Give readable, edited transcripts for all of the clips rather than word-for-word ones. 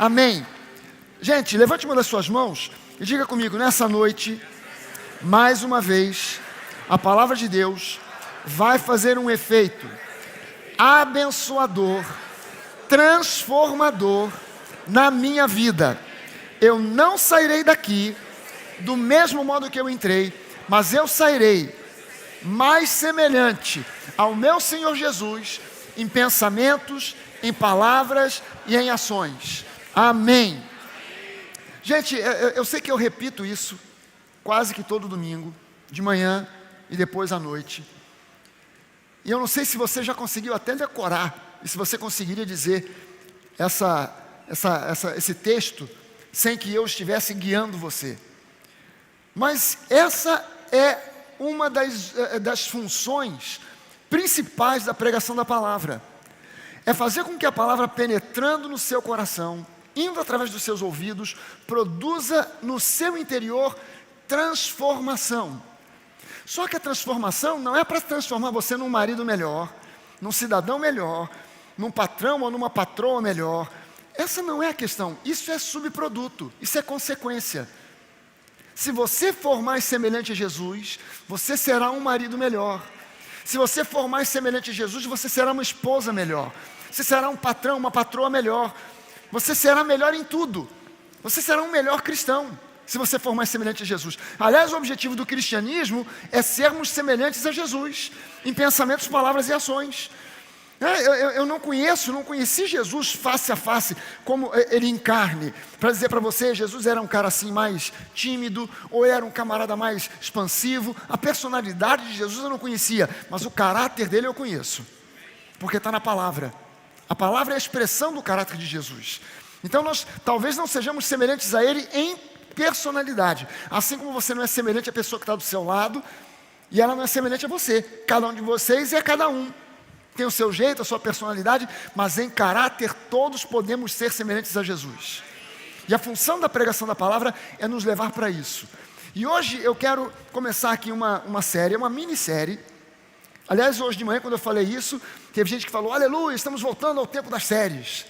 Amém. Gente, levante uma das suas mãos e diga comigo, nessa noite, mais uma vez, a palavra de Deus vai fazer um efeito abençoador, transformador na minha vida. Eu não sairei daqui do mesmo modo que eu entrei, mas eu sairei mais semelhante ao meu Senhor Jesus em pensamentos, em palavras e em ações. Amém. Gente, eu sei que eu repito isso quase que todo domingo, de manhã e depois à noite. E eu não sei se você já conseguiu até decorar, e se você conseguiria dizer esse texto sem que eu estivesse guiando você. Mas essa é uma das funções principais da pregação da palavra. É fazer com que a palavra, penetrando no seu coração, indo através dos seus ouvidos, produza no seu interior transformação. Só que a transformação não é para transformar você num marido melhor, num cidadão melhor, num patrão ou numa patroa melhor. Essa não é a questão, isso é subproduto, isso é consequência. Se você for mais semelhante a Jesus, você será um marido melhor. Se você for mais semelhante a Jesus, você será uma esposa melhor. Você será um patrão, uma patroa melhor. Você será melhor em tudo. Você será um melhor cristão, se você for mais semelhante a Jesus. Aliás, o objetivo do cristianismo é sermos semelhantes a Jesus, em pensamentos, palavras e ações. Eu não conheci Jesus face a face, como ele em carne, para dizer para você, Jesus era um cara assim mais tímido, ou era um camarada mais expansivo. A personalidade de Jesus eu não conhecia, mas o caráter dele eu conheço, porque está na palavra. A palavra é a expressão do caráter de Jesus. Então nós talvez não sejamos semelhantes a ele em personalidade, assim como você não é semelhante à pessoa que está do seu lado, e ela não é semelhante a você. Cada um de vocês é cada um. Tem o seu jeito, a sua personalidade, mas em caráter todos podemos ser semelhantes a Jesus. E a função da pregação da palavra é nos levar para isso. E hoje eu quero começar aqui uma série, uma minissérie. Aliás, hoje de manhã, quando eu falei isso, teve gente que falou, aleluia, estamos voltando ao tempo das séries.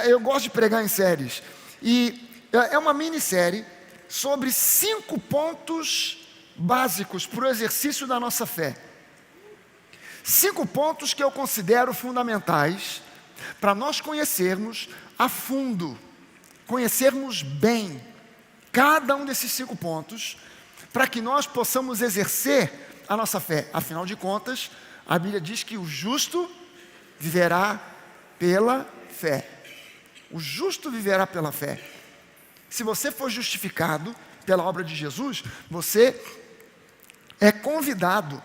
Eu gosto de pregar em séries. E é uma minissérie sobre 5 pontos básicos para o exercício da nossa fé. 5 pontos que eu considero fundamentais para nós conhecermos a fundo, conhecermos bem cada um desses 5 pontos, para que nós possamos exercer a nossa fé. Afinal de contas, a Bíblia diz que o justo viverá pela fé. O justo viverá pela fé. Se você for justificado pela obra de Jesus, você é convidado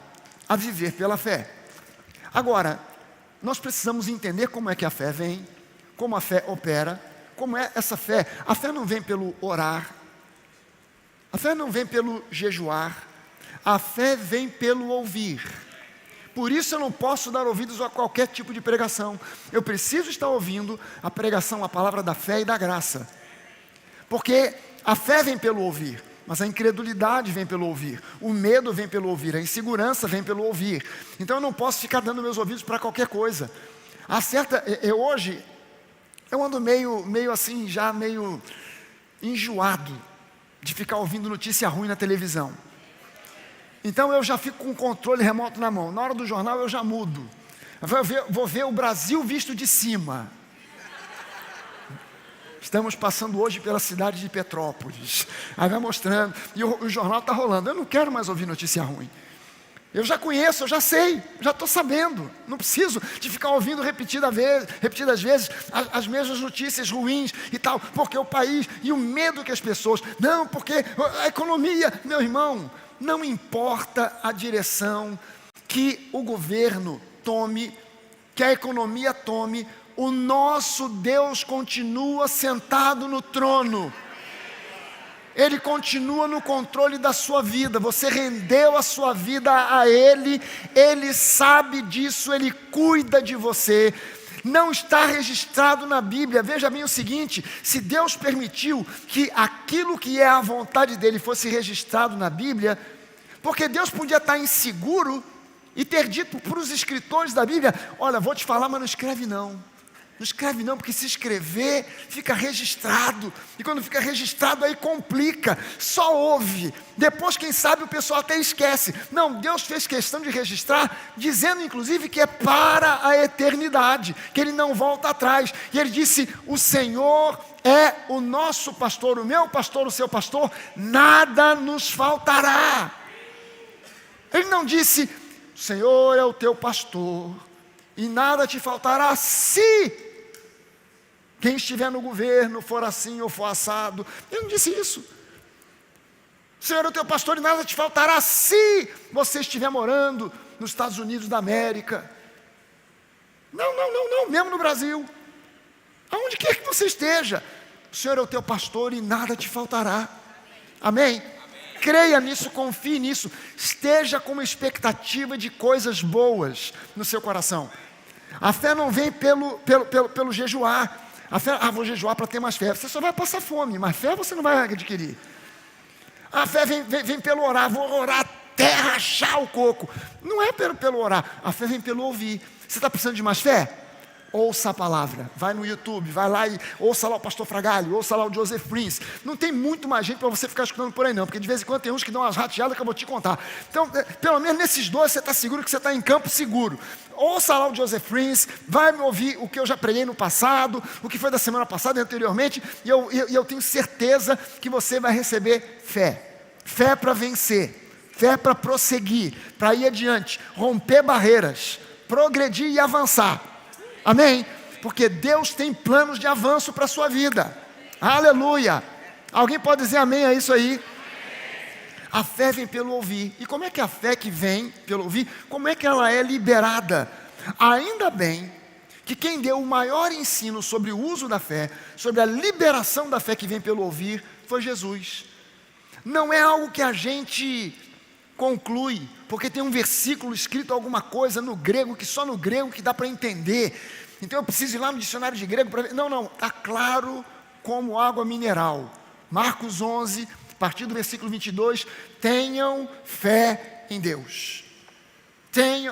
a viver pela fé. Agora, nós precisamos entender como é que a fé vem, como a fé opera, como é essa fé. A fé não vem pelo orar, a fé não vem pelo jejuar, a fé vem pelo ouvir. Por isso eu não posso dar ouvidos a qualquer tipo de pregação. Eu preciso estar ouvindo a pregação, a palavra da fé e da graça. Porque a fé vem pelo ouvir, mas a incredulidade vem pelo ouvir, o medo vem pelo ouvir, a insegurança vem pelo ouvir. Então eu não posso ficar dando meus ouvidos para qualquer coisa. Hoje eu ando meio assim, já meio enjoado de ficar ouvindo notícia ruim na televisão. Então eu já fico com o controle remoto na mão. Na hora do jornal eu já mudo. Vou ver o Brasil visto de cima. Estamos passando hoje pela cidade de Petrópolis. Aí vai mostrando, e o jornal está rolando. Eu não quero mais ouvir notícia ruim. Eu já conheço, eu já sei, já estou sabendo. Não preciso de ficar ouvindo repetidas vezes as mesmas notícias ruins e tal, porque o país e o medo que as pessoas... Não, porque a economia... Meu irmão, não importa a direção que o governo tome, que a economia tome, o nosso Deus continua sentado no trono. Ele continua no controle da sua vida. Você rendeu a sua vida a Ele. Ele sabe disso, Ele cuida de você. Não está registrado na Bíblia. Veja bem o seguinte, se Deus permitiu que aquilo que é a vontade dEle fosse registrado na Bíblia, porque Deus podia estar inseguro e ter dito para os escritores da Bíblia, olha, vou te falar, mas não escreve não. Não escreve não, porque se escrever, fica registrado. E quando fica registrado, aí complica. Só ouve. Depois, quem sabe, o pessoal até esquece. Não, Deus fez questão de registrar, dizendo inclusive que é para a eternidade, que Ele não volta atrás. E Ele disse, o Senhor é o nosso pastor, o meu pastor, o seu pastor, nada nos faltará. Ele não disse, o Senhor é o teu pastor, e nada te faltará se quem estiver no governo for assim ou for assado. Ele não disse isso. O Senhor é o teu pastor e nada te faltará se você estiver morando nos Estados Unidos da América. Não, mesmo no Brasil. Aonde quer que você esteja, o Senhor é o teu pastor e nada te faltará. Amém? Creia nisso, confie nisso. Esteja com uma expectativa de coisas boas no seu coração. A fé não vem pelo jejuar. A fé, vou jejuar para ter mais fé. Você só vai passar fome, mas fé você não vai adquirir. A fé vem pelo orar. Vou orar até rachar o coco. Não é pelo orar. A fé vem pelo ouvir. Você está precisando de mais fé? Ouça a palavra. Vai no YouTube, vai lá e ouça lá o pastor Fragalho, ouça lá o Joseph Prince. Não tem muito mais gente para você ficar escutando por aí não, porque de vez em quando tem uns que dão umas rateadas que eu vou te contar. Então, pelo menos nesses dois você está seguro que você está em campo seguro. Ouça lá o Joseph Prince, vai me ouvir o que eu já preguei no passado, o que foi da semana passada e anteriormente, e eu tenho certeza que você vai receber fé. Fé para vencer, fé para prosseguir, para ir adiante, romper barreiras, progredir e avançar. Amém? Porque Deus tem planos de avanço para a sua vida. Aleluia! Alguém pode dizer amém a isso aí? A fé vem pelo ouvir. E como é que a fé que vem pelo ouvir, como é que ela é liberada? Ainda bem que quem deu o maior ensino sobre o uso da fé, sobre a liberação da fé que vem pelo ouvir, foi Jesus. Não é algo que a gente conclui, porque tem um versículo escrito alguma coisa no grego, que só no grego que dá para entender. Então eu preciso ir lá no dicionário de grego para ver. Não, está claro como água mineral. Marcos 11, a partir do versículo 22, tenham fé em Deus.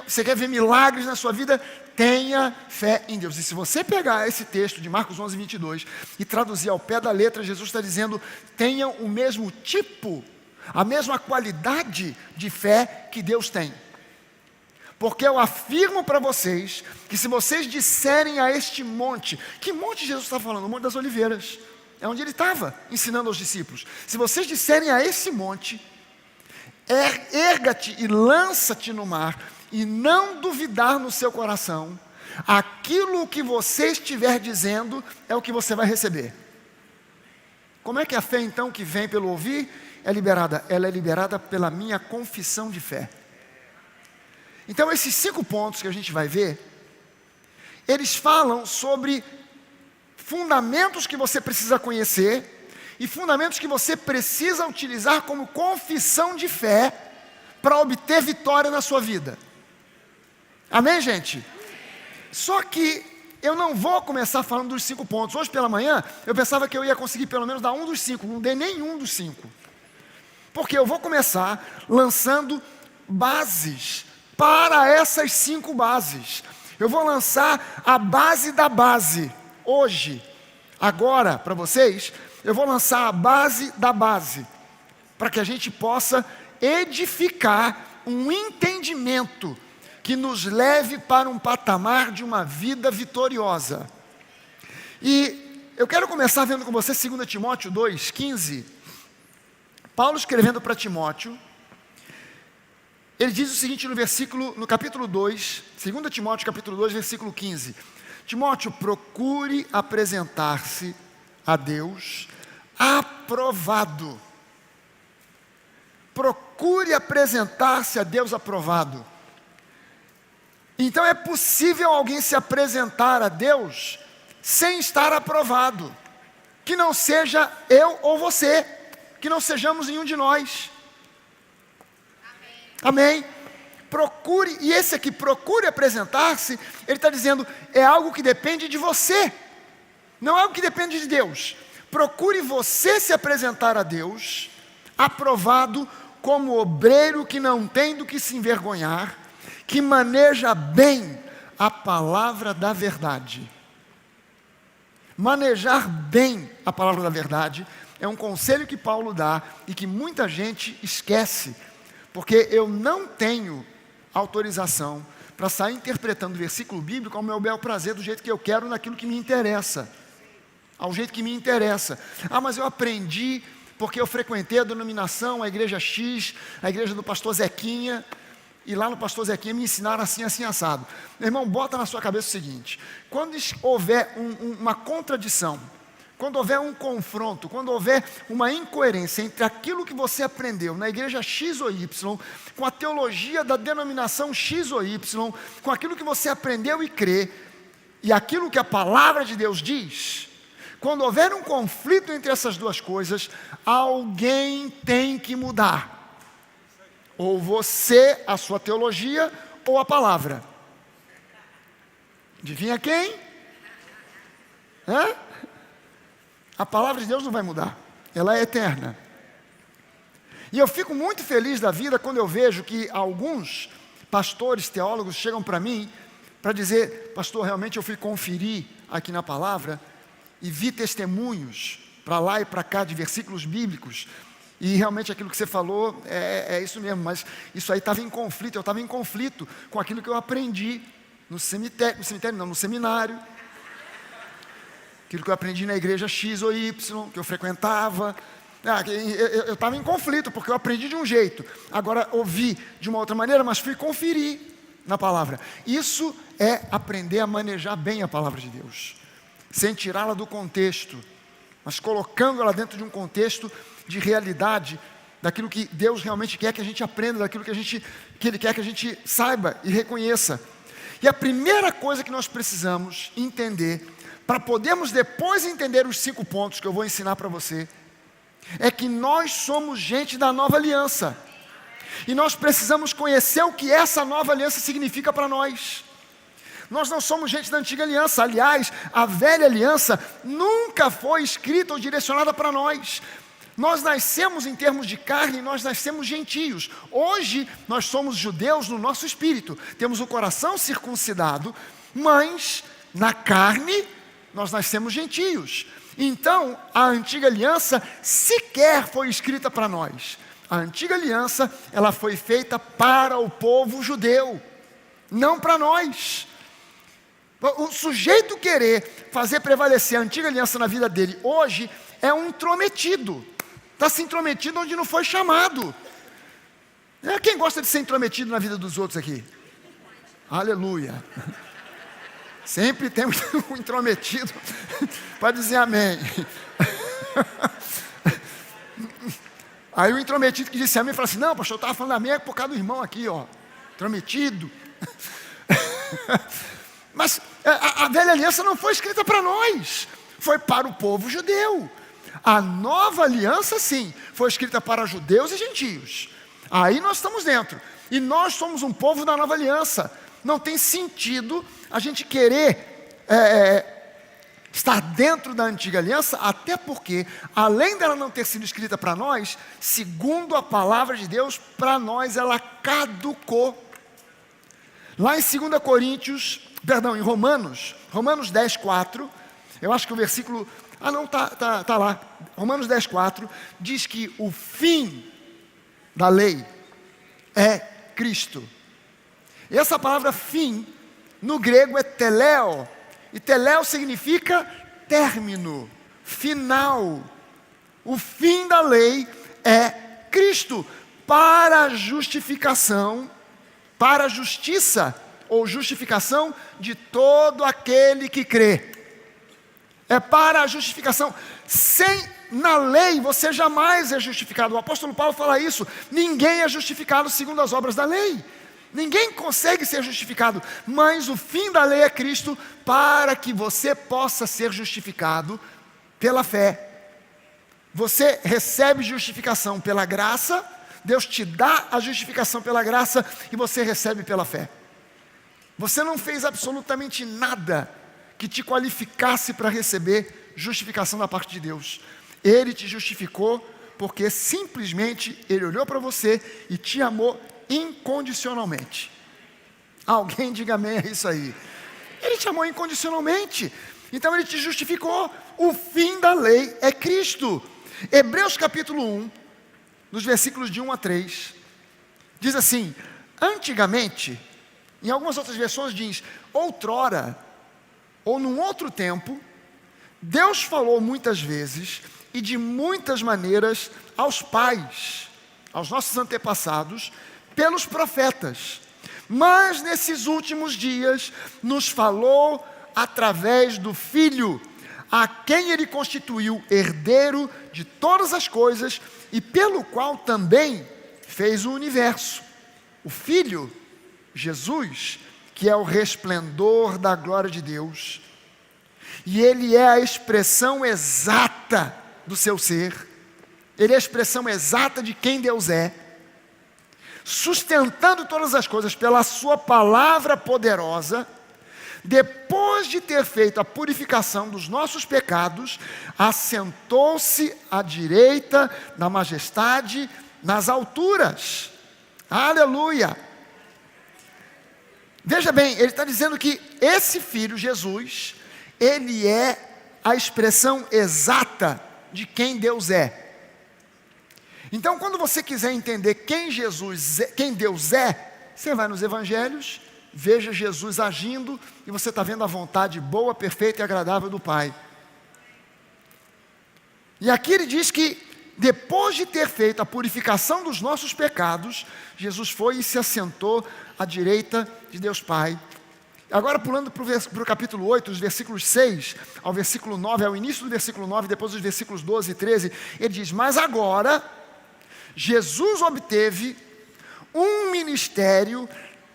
Você quer ver milagres na sua vida? Tenha fé em Deus. E se você pegar esse texto de Marcos 11, 22 e traduzir ao pé da letra, Jesus está dizendo, tenham o mesmo tipo, a mesma qualidade de fé que Deus tem. Porque eu afirmo para vocês, que se vocês disserem a este monte, que monte Jesus está falando? O Monte das Oliveiras, é onde ele estava ensinando aos discípulos. Se vocês disserem a esse monte, erga-te e lança-te no mar, e não duvidar no seu coração, aquilo que você estiver dizendo, é o que você vai receber. Como é que a fé então que vem pelo ouvir, é liberada? Ela é liberada pela minha confissão de fé. Então esses 5 pontos que a gente vai ver, eles falam sobre fundamentos que você precisa conhecer, e fundamentos que você precisa utilizar como confissão de fé, para obter vitória na sua vida. Amém, gente? Só que eu não vou começar falando dos 5 pontos. Hoje pela manhã, eu pensava que eu ia conseguir pelo menos dar um dos 5, não dei nenhum dos 5. Porque eu vou começar lançando bases para essas 5 bases. Eu vou lançar a base da base. Hoje, agora, para vocês, eu vou lançar a base da base. Para que a gente possa edificar um entendimento que nos leve para um patamar de uma vida vitoriosa. E eu quero começar vendo com você 2 Timóteo 2,15. Paulo escrevendo para Timóteo, ele diz o seguinte no capítulo 2, 2 Timóteo capítulo 2, versículo 15. Timóteo, procure apresentar-se a Deus aprovado. Procure apresentar-se a Deus aprovado. Então é possível alguém se apresentar a Deus sem estar aprovado. Que não seja eu ou você, que não sejamos nenhum de nós. Amém? Procure, e esse aqui, procure apresentar-se, ele está dizendo, é algo que depende de você, não é algo que depende de Deus. Procure você se apresentar a Deus, aprovado como obreiro que não tem do que se envergonhar, que maneja bem a palavra da verdade. Manejar bem a palavra da verdade é um conselho que Paulo dá e que muita gente esquece, porque eu não tenho autorização para sair interpretando versículo bíblico ao meu bel prazer, do jeito que eu quero, naquilo que me interessa, ao jeito que me interessa. Mas eu aprendi porque eu frequentei a denominação, a igreja X, a igreja do pastor Zequinha, e lá no pastor Zequinha me ensinaram assim, assim, assado. Meu irmão, bota na sua cabeça o seguinte: quando houver uma contradição, quando houver um confronto, quando houver uma incoerência entre aquilo que você aprendeu na igreja X ou Y, com a teologia da denominação X ou Y, com aquilo que você aprendeu e crê, e aquilo que a palavra de Deus diz, quando houver um conflito entre essas duas coisas, alguém tem que mudar. Ou você, a sua teologia, ou a palavra. Adivinha quem? A palavra de Deus não vai mudar. Ela é eterna. E eu fico muito feliz da vida quando eu vejo que alguns pastores, teólogos chegam para mim para dizer: pastor, realmente eu fui conferir aqui na palavra e vi testemunhos para lá e para cá de versículos bíblicos, e realmente aquilo que você falou é isso mesmo, mas isso aí estava em conflito, eu estava em conflito com aquilo que eu aprendi no seminário, aquilo que eu aprendi na igreja X ou Y, que eu frequentava. Eu estava em conflito, porque eu aprendi de um jeito, agora ouvi de uma outra maneira, mas fui conferir na palavra. Isso é aprender a manejar bem a palavra de Deus, sem tirá-la do contexto, mas colocando ela dentro de um contexto de realidade, daquilo que Deus realmente quer que a gente aprenda, daquilo que Ele quer que a gente saiba e reconheça. E a primeira coisa que nós precisamos entender, para podermos depois entender os 5 pontos que eu vou ensinar para você, é que nós somos gente da nova aliança, e nós precisamos conhecer o que essa nova aliança significa para nós. Nós não somos gente da antiga aliança. Aliás, a velha aliança nunca foi escrita ou direcionada para nós. Nós nascemos em termos de carne, nós nascemos gentios. Hoje nós somos judeus no nosso espírito, temos o coração circuncidado, mas na carne nós nascemos gentios. Então a antiga aliança sequer foi escrita para nós. A antiga aliança, ela foi feita para o povo judeu, não para nós. O sujeito querer fazer prevalecer a antiga aliança na vida dele hoje é um intrometido. Está se intrometido onde não foi chamado. Quem gosta de ser intrometido na vida dos outros aqui? Aleluia. Sempre temos um intrometido para dizer amém. Aí o intrometido que disse amém fala assim: não, pastor, eu estava falando amém é por causa do irmão aqui, ó, intrometido. Mas a velha aliança não foi escrita para nós, foi para o povo judeu. A nova aliança, sim, foi escrita para judeus e gentios. Aí nós estamos dentro, e nós somos um povo da nova aliança. Não tem sentido a gente querer estar dentro da antiga aliança, até porque, além dela não ter sido escrita para nós, segundo a palavra de Deus, para nós ela caducou. Lá em 2 Coríntios, em Romanos 10, 4, eu acho que o versículo, tá lá, Romanos 10, 4, diz que o fim da lei é Cristo. E essa palavra fim, no grego é teleo, e teleo significa término, final. O fim da lei é Cristo, para a justificação, para a justiça, ou justificação de todo aquele que crê. É para a justificação. Na lei você jamais é justificado. O apóstolo Paulo fala isso. Ninguém é justificado segundo as obras da lei. Ninguém consegue ser justificado, mas o fim da lei é Cristo, para que você possa ser justificado pela fé. Você recebe justificação pela graça, Deus te dá a justificação pela graça e você recebe pela fé. Você não fez absolutamente nada que te qualificasse para receber justificação da parte de Deus. Ele te justificou porque simplesmente Ele olhou para você e te amou incondicionalmente. Alguém diga amém a isso aí. Ele te amou incondicionalmente. Então ele te justificou. O fim da lei é Cristo. Hebreus capítulo 1, nos versículos de 1 a 3, diz assim: antigamente, em algumas outras versões diz, outrora, ou num outro tempo, Deus falou muitas vezes e de muitas maneiras aos pais, aos nossos antepassados, pelos profetas. Mas nesses últimos dias nos falou através do Filho, a quem ele constituiu herdeiro de todas as coisas e pelo qual também fez o universo. O Filho, Jesus, que é o resplendor da glória de Deus, e ele é a expressão exata do seu ser, ele é a expressão exata de quem Deus é, sustentando todas as coisas pela sua palavra poderosa. Depois de ter feito a purificação dos nossos pecados, assentou-se à direita da majestade nas alturas. Aleluia! Veja bem, ele está dizendo que esse Filho, Jesus, ele é a expressão exata de quem Deus é. Então, quando você quiser entender quem Deus é, você vai nos evangelhos, veja Jesus agindo e você está vendo a vontade boa, perfeita e agradável do Pai. E aqui ele diz que depois de ter feito a purificação dos nossos pecados, Jesus foi e se assentou à direita de Deus Pai. Agora pulando para o capítulo 8, os versículos 6 ao versículo 9, ao início do versículo 9, depois dos versículos 12 e 13, ele diz: mas agora Jesus obteve um ministério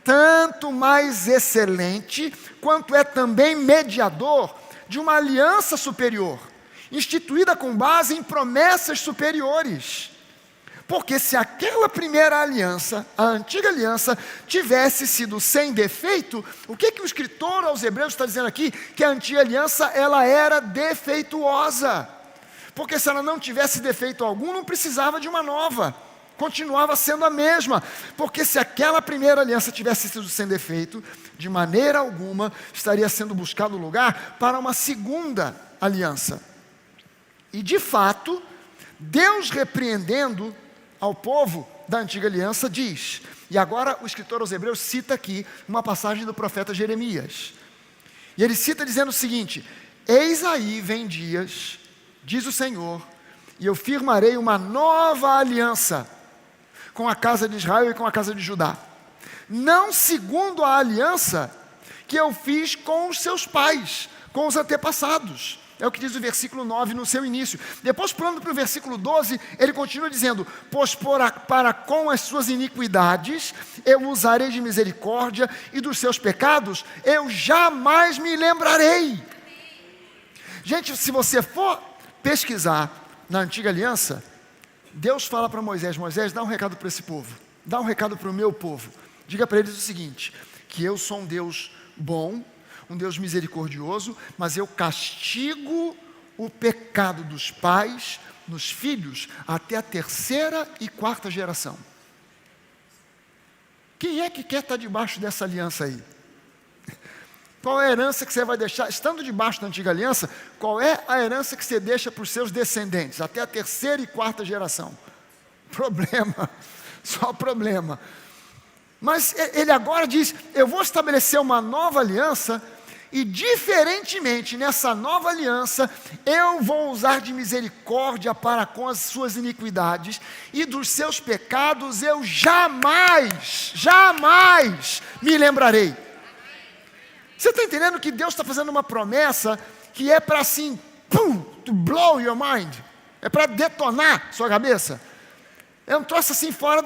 tanto mais excelente, quanto é também mediador de uma aliança superior, instituída com base em promessas superiores. Porque se aquela primeira aliança, a antiga aliança, tivesse sido sem defeito, o que o escritor aos Hebreus está dizendo aqui? Que a antiga aliança, ela era defeituosa. Porque se ela não tivesse defeito algum, não precisava de uma nova. Continuava sendo a mesma, porque se aquela primeira aliança tivesse sido sem defeito, de maneira alguma estaria sendo buscado lugar para uma segunda aliança. E de fato, Deus repreendendo ao povo da antiga aliança diz, e agora o escritor aos Hebreus cita aqui uma passagem do profeta Jeremias, e ele cita dizendo o seguinte: eis aí vem dias, diz o Senhor, e eu firmarei uma nova aliança com a casa de Israel e com a casa de Judá, não segundo a aliança que eu fiz com os seus pais, com os antepassados. É o que diz o versículo 9 no seu início. Depois, pulando para o versículo 12, ele continua dizendo: pois para com as suas iniquidades eu usarei de misericórdia, e dos seus pecados eu jamais me lembrarei. Gente, se você for pesquisar na antiga aliança, Deus fala para Moisés: Moisés, dá um recado para esse povo, dá um recado para o meu povo, diga para eles o seguinte, que eu sou um Deus bom, um Deus misericordioso, mas eu castigo o pecado dos pais nos filhos até a 3ª e 4ª geração. Quem é que quer estar debaixo dessa aliança aí? Qual é a herança que você vai deixar, estando debaixo da antiga aliança, qual é a herança que você deixa para os seus descendentes, até a 3ª e 4ª geração? Problema, só problema. Mas ele agora diz: eu vou estabelecer uma nova aliança, e diferentemente nessa nova aliança, eu vou usar de misericórdia para com as suas iniquidades, e dos seus pecados eu jamais me lembrarei. Você está entendendo que Deus está fazendo uma promessa que é para assim, to blow your mind, é para detonar sua cabeça? É um troço assim fora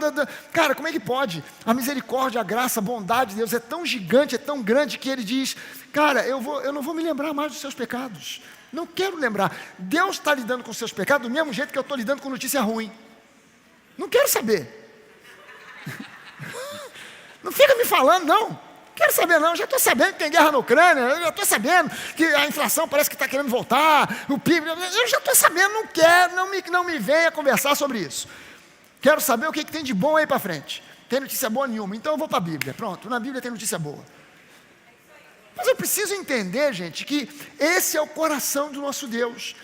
Cara, como é que pode? A misericórdia, a graça, a bondade de Deus é tão gigante, é tão grande, que ele diz: cara, eu não vou me lembrar mais dos seus pecados, não quero lembrar. Deus está lidando com os seus pecados do mesmo jeito que eu estou lidando com notícia ruim. Não quero saber. Não fica me falando, não. Quero saber não, já estou sabendo que tem guerra na Ucrânia, eu já estou sabendo que a inflação parece que está querendo voltar, o PIB, eu já estou sabendo, não quero, não me venha conversar sobre isso. Quero saber o que tem de bom aí para frente. Tem notícia boa nenhuma, então eu vou para a Bíblia. Pronto, na Bíblia tem notícia boa. Mas eu preciso entender, gente, que esse é o coração do nosso Deus.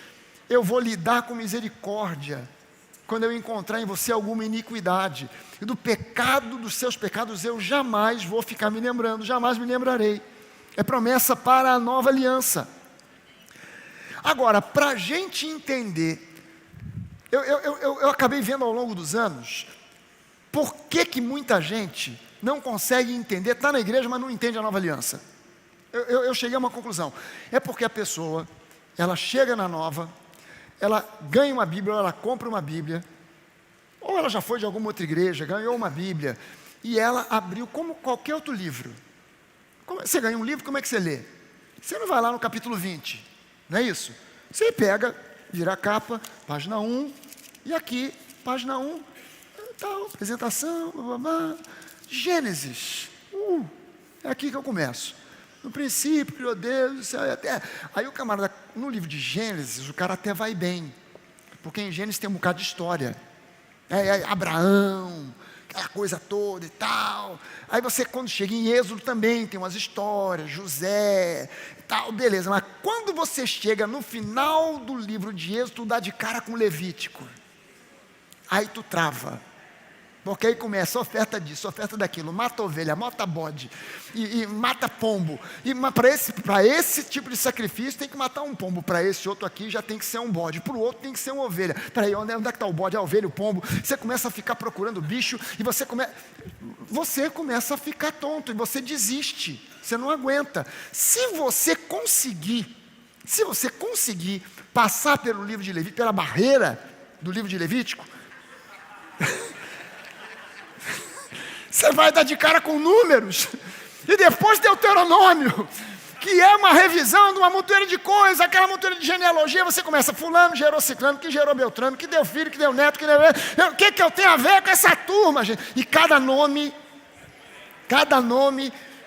Eu vou lidar com misericórdia quando eu encontrar em você alguma iniquidade. E do pecado, dos seus pecados, eu jamais vou ficar me lembrando, jamais me lembrarei. É promessa para a nova aliança. Agora, para a gente entender, eu acabei vendo ao longo dos anos, por que muita gente não consegue entender, está na igreja, mas não entende a nova aliança. Eu cheguei a uma conclusão. É porque a pessoa, ela chega na nova, ela ganha uma Bíblia, ou ela compra uma Bíblia, ou ela já foi de alguma outra igreja, ganhou uma Bíblia, e ela abriu como qualquer outro livro. Você ganha um livro, como é que você lê? Você não vai lá no capítulo 20, não é isso? Você pega, vira a capa, página 1, e aqui, página 1, tal, apresentação, blá, blá, blá. Gênesis, é aqui que eu começo. No princípio, criou Deus, até. Aí o camarada, no livro de Gênesis, o cara até vai bem, porque em Gênesis tem um bocado de história. Abraão, aquela coisa toda e tal. Aí você, quando chega em Êxodo, também tem umas histórias, José e tal, beleza. Mas quando você chega no final do livro de Êxodo, tu dá de cara com Levítico. Aí tu trava. Porque aí começa oferta disso, oferta daquilo, mata ovelha, mata bode, e mata pombo. E para esse tipo de sacrifício tem que matar um pombo, para esse outro aqui já tem que ser um bode, para o outro tem que ser uma ovelha. Peraí, onde é que está o bode, a ovelha, o pombo? Você começa a ficar procurando bicho, e você começa a ficar tonto, e você desiste, você não aguenta. Se você conseguir passar pelo livro de Levítico, pela barreira do livro de Levítico, você vai dar de cara com números, e depois Deuteronômio, que é uma revisão de uma montoeira de coisas, aquela montoeira de genealogia, você começa, fulano gerou ciclano, que gerou beltrano, que deu filho, que deu neto, que deu... O que eu tenho a ver com essa turma, gente? E cada nome,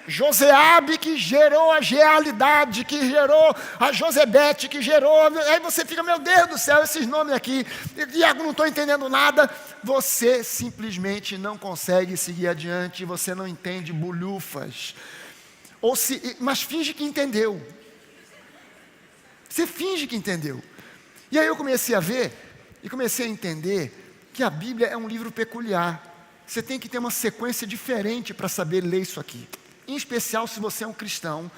Joseabe, que gerou a Gealidade, que gerou a Josebete, que gerou... Aí você fica, meu Deus do céu, esses nomes aqui, e eu não estou entendendo nada. Você simplesmente não consegue seguir adiante, você não entende bolhufas. Mas finge que entendeu. Você finge que entendeu. E aí eu comecei a ver, e comecei a entender, que a Bíblia é um livro peculiar. Você tem que ter uma sequência diferente para saber ler isso aqui. Em especial se você é um cristão,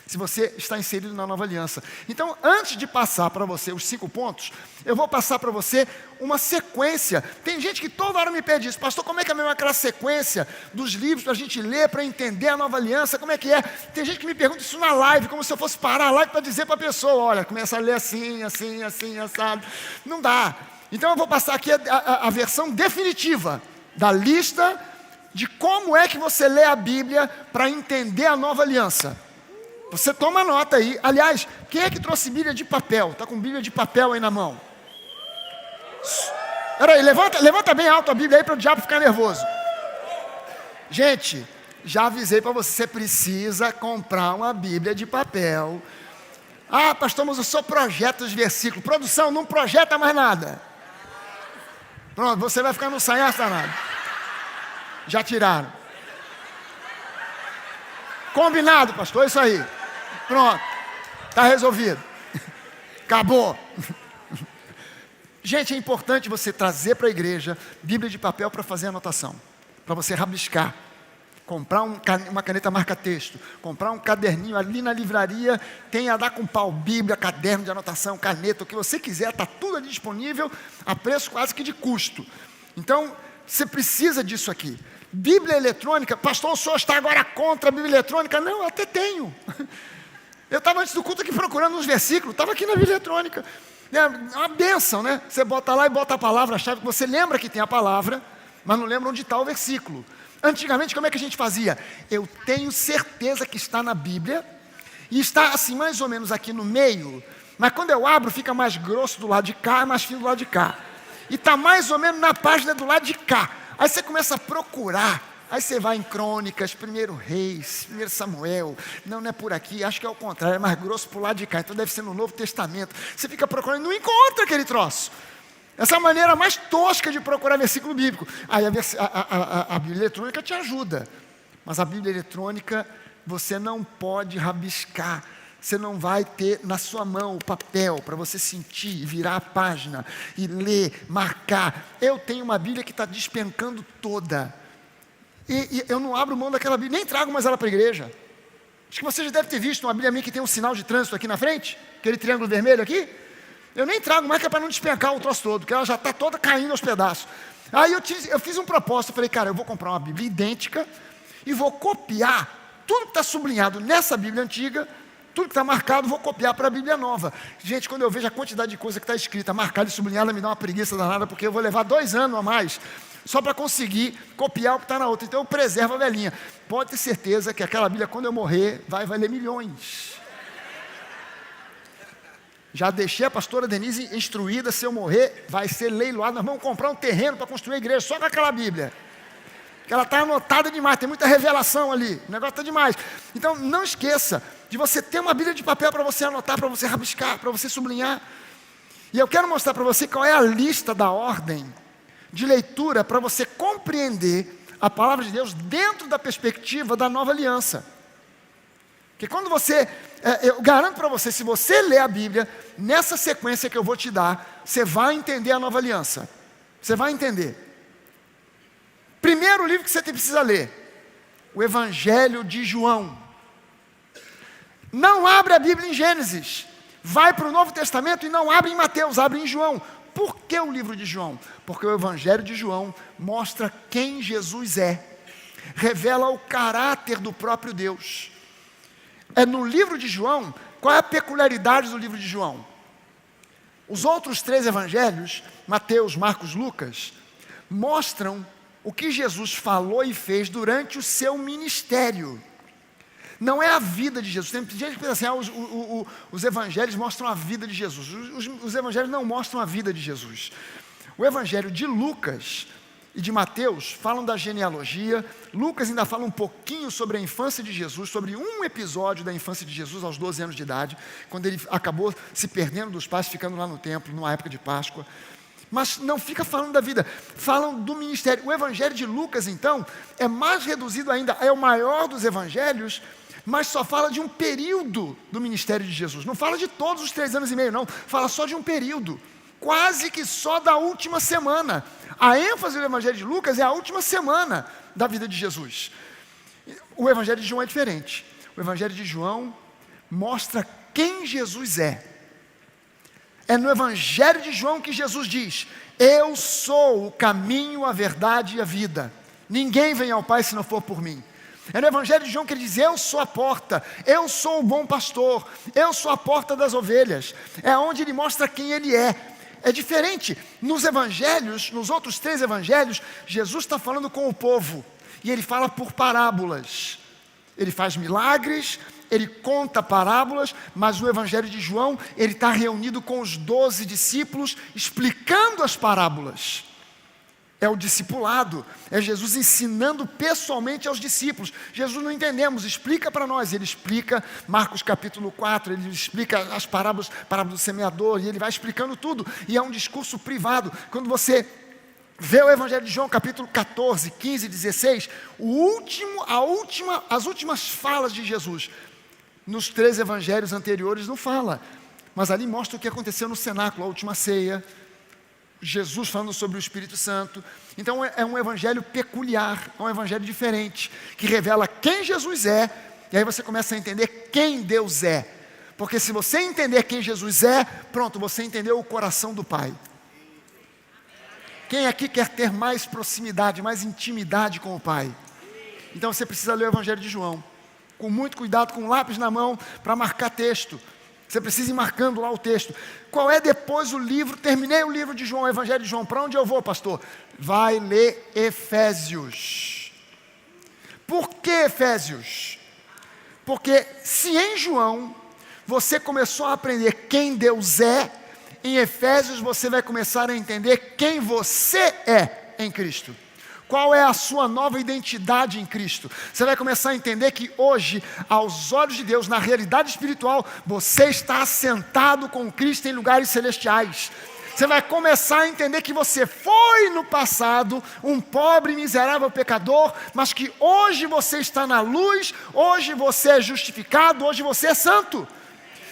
se você está inserido na nova aliança. Então, antes de passar para você os 5 pontos, eu vou passar para você uma sequência. Tem gente que toda hora me pede isso, pastor, como é que é mesmo aquela sequência dos livros para a gente ler, para entender a nova aliança, como é que é? Tem gente que me pergunta isso na live, como se eu fosse parar a live para dizer para a pessoa, olha, começa a ler assim, assado. Não dá. Então eu vou passar aqui a versão definitiva da lista de como é que você lê a Bíblia para entender a nova aliança. Você toma nota aí. Aliás, quem é que trouxe Bíblia de papel? Está com Bíblia de papel aí na mão? Peraí, levanta bem alto a Bíblia aí para o diabo ficar nervoso. Gente, já avisei para você, você precisa comprar uma Bíblia de papel. Ah, pastor, mas eu só projeto os versículos. Produção, não projeta mais nada. Pronto, você vai ficar no sanhaço danado. Já tiraram. Combinado, pastor, é isso aí. Pronto, está resolvido. Acabou. Gente, é importante você trazer para a igreja Bíblia de papel para fazer anotação, para você rabiscar, comprar uma caneta marca-texto, comprar um caderninho ali na livraria, tem a dar com pau, Bíblia, caderno de anotação, caneta, o que você quiser, está tudo ali disponível, a preço quase que de custo. Então, você precisa disso aqui. Bíblia eletrônica, pastor, o senhor está agora contra a Bíblia eletrônica? Não, eu até tenho. Eu estava antes do culto aqui procurando uns versículos, estava aqui na Bíblia eletrônica. É uma bênção, né? Você bota lá e bota a palavra-chave, você lembra que tem a palavra, mas não lembra onde está o versículo. Antigamente, como é que a gente fazia? Eu tenho certeza que está na Bíblia, e está assim, mais ou menos aqui no meio, mas quando eu abro, fica mais grosso do lado de cá, mais fino do lado de cá. E está mais ou menos na página do lado de cá. Aí você começa a procurar. Aí você vai em Crônicas, 1 Reis, 1 Samuel. Não é por aqui, acho que é o contrário, é mais grosso para o lado de cá. Então deve ser no Novo Testamento. Você fica procurando e não encontra aquele troço. Essa é a maneira mais tosca de procurar versículo bíblico. Aí a Bíblia eletrônica te ajuda. Mas a Bíblia eletrônica você não pode rabiscar. Você não vai ter na sua mão o papel para você sentir, virar a página e ler, marcar. Eu tenho uma Bíblia que está despencando toda. E eu não abro mão daquela Bíblia, nem trago mais ela para a igreja. Acho que você já deve ter visto uma Bíblia minha que tem um sinal de trânsito aqui na frente, aquele triângulo vermelho aqui. Eu nem trago mais, que é para não despencar o troço todo, porque ela já está toda caindo aos pedaços. Aí eu fiz um propósito, falei, cara, eu vou comprar uma Bíblia idêntica e vou copiar tudo que está sublinhado nessa Bíblia antiga, tudo que está marcado, vou copiar para a Bíblia nova. Gente, quando eu vejo a quantidade de coisa que está escrita, marcada e sublinhada, me dá uma preguiça danada, porque eu vou levar 2 anos a mais, só para conseguir copiar o que está na outra. Então eu preservo a velhinha. Pode ter certeza que aquela Bíblia, quando eu morrer, vai valer milhões. Já deixei a pastora Denise instruída, se eu morrer, vai ser leiloado. Nós vamos comprar um terreno para construir a igreja só com aquela Bíblia. Que ela está anotada demais, tem muita revelação ali, o negócio está demais. Então não esqueça de você ter uma Bíblia de papel para você anotar, para você rabiscar, para você sublinhar. E eu quero mostrar para você qual é a lista da ordem de leitura para você compreender a palavra de Deus dentro da perspectiva da nova aliança. Porque quando você, eu garanto para você, se você ler a Bíblia, nessa sequência que eu vou te dar, você vai entender a nova aliança. Você vai entender. Primeiro livro que você precisa ler, o Evangelho de João. Não abre a Bíblia em Gênesis, vai para o Novo Testamento e não abre em Mateus, abre em João. Por que o livro de João? Porque o Evangelho de João mostra quem Jesus é, revela o caráter do próprio Deus. É no livro de João, qual é a peculiaridade do livro de João? Os outros 3 evangelhos, Mateus, Marcos, Lucas, mostram o que Jesus falou e fez durante o seu ministério. Não é a vida de Jesus. Tem gente que pensa assim, os evangelhos mostram a vida de Jesus. Os evangelhos não mostram a vida de Jesus. O evangelho de Lucas e de Mateus falam da genealogia. Lucas ainda fala um pouquinho sobre a infância de Jesus, sobre um episódio da infância de Jesus aos 12 anos de idade, quando ele acabou se perdendo dos pais, ficando lá no templo, numa época de Páscoa. Mas não fica falando da vida, falam do ministério. O evangelho de Lucas, então, é mais reduzido ainda, é o maior dos evangelhos, mas só fala de um período do ministério de Jesus. Não fala de todos os 3 anos e meio, não. Fala só de um período, quase que só da última semana. A ênfase do evangelho de Lucas é a última semana da vida de Jesus. O evangelho de João é diferente. O evangelho de João mostra quem Jesus é. É no Evangelho de João que Jesus diz: eu sou o caminho, a verdade e a vida. Ninguém vem ao Pai se não for por mim. É no Evangelho de João que ele diz: eu sou a porta, eu sou o bom pastor, eu sou a porta das ovelhas. É onde ele mostra quem ele é. É diferente. Nos evangelhos, nos outros 3 evangelhos, Jesus está falando com o povo. E ele fala por parábolas. Ele faz milagres, ele conta parábolas, mas no Evangelho de João, ele está reunido com os 12 discípulos, explicando as parábolas. É o discipulado, é Jesus ensinando pessoalmente aos discípulos. Jesus não entendemos, explica para nós. Ele explica Marcos capítulo 4, ele explica as parábolas, parábola do semeador, e ele vai explicando tudo. E é um discurso privado. Quando você vê o Evangelho de João, capítulo 14, 15, 16, as últimas falas de Jesus, nos 3 evangelhos anteriores não fala, mas ali mostra o que aconteceu no cenáculo, a última ceia, Jesus falando sobre o Espírito Santo. Então é um evangelho peculiar, é um evangelho diferente, que revela quem Jesus é, e aí você começa a entender quem Deus é, porque se você entender quem Jesus é, pronto, você entendeu o coração do Pai. Quem aqui quer ter mais proximidade, mais intimidade com o Pai? Então você precisa ler o Evangelho de João, com muito cuidado, com um lápis na mão, para marcar texto. Você precisa ir marcando lá o texto. Qual é depois o livro? Terminei o livro de João, o Evangelho de João. Para onde eu vou, pastor? Vai ler Efésios. Por que Efésios? Porque se em João você começou a aprender quem Deus é, em Efésios você vai começar a entender quem você é em Cristo. Qual é a sua nova identidade em Cristo? Você vai começar a entender que hoje, aos olhos de Deus, na realidade espiritual, você está assentado com Cristo em lugares celestiais. Você vai começar a entender que você foi no passado um pobre, miserável pecador, mas que hoje você está na luz, hoje você é justificado, hoje você é santo.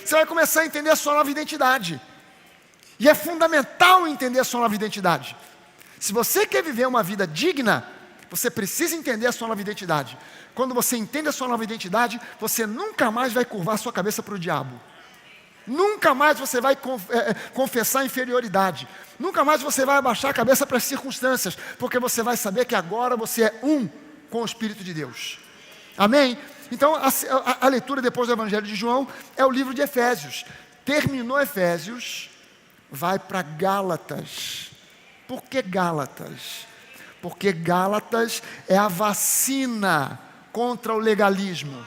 Você vai começar a entender a sua nova identidade. E é fundamental entender a sua nova identidade. Se você quer viver uma vida digna, você precisa entender a sua nova identidade. Quando você entende a sua nova identidade, você nunca mais vai curvar sua cabeça para o diabo. Nunca mais você vai confessar inferioridade. Nunca mais você vai abaixar a cabeça para as circunstâncias, porque você vai saber que agora você é um com o Espírito de Deus. Amém? Então, a leitura depois do Evangelho de João é o livro de Efésios. Terminou Efésios, vai para Gálatas. Por que Gálatas? Porque Gálatas é a vacina contra o legalismo.